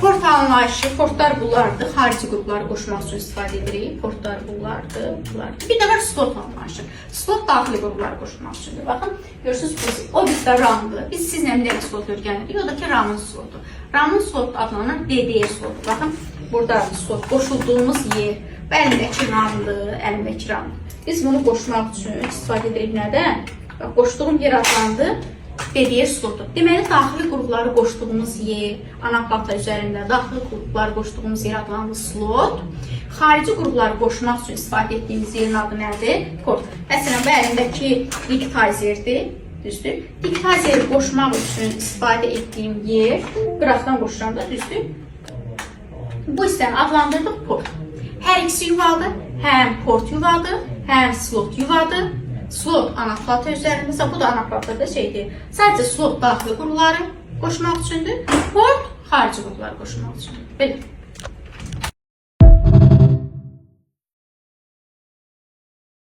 Port anlayışı, portlar bunlardır. Xarici qrupları qoşmaq üçün istifadə edirik. Portlar bunlardır. Bir də var slot anlayışı. Slot daxili qrupları qoşmaq üçündür. Baxın, görürsünüz, o bizdə RAM-dır. Biz sizlə bir dəqiq slot öyrənirik. O da ki, RAM-ın slotu. RAM-ın slotu adlanan DDR slotu. Baxın, burada slot qoşulduğumuz yer. Əlindəki RAM-dır, əlindəki RAM-dır. Biz bunu qoşmaq üçün istifadə edirik nədən? Qoşduğum yer adlandı. DDR slotu. Deməli, daxili qrupları qoşduğumuz yer, ana plata üzərində daxili qrupları qoşduğumuz yer adlanır slot. Xarici qrupları qoşmaq üçün istifadə etdiyimiz yerin adı nədir? Port. Məsələn, bu əlindəki digitizerdir, düzdür? Digitizeri qoşmaq üçün istifadə etdiyim yer, qrafdan qoşulanda, düzdür? Bu hissəni adlandırdıq port. Hər ikisi yuvadır, həm port yuvadır, həm slot yuvadır. Slot ana plata üzərində, bu da ana platada şeydir. Sadəcə slot daxili qrupları qoşmaq üçündür, port xarici qrupları qoşmaq üçündür. Belə.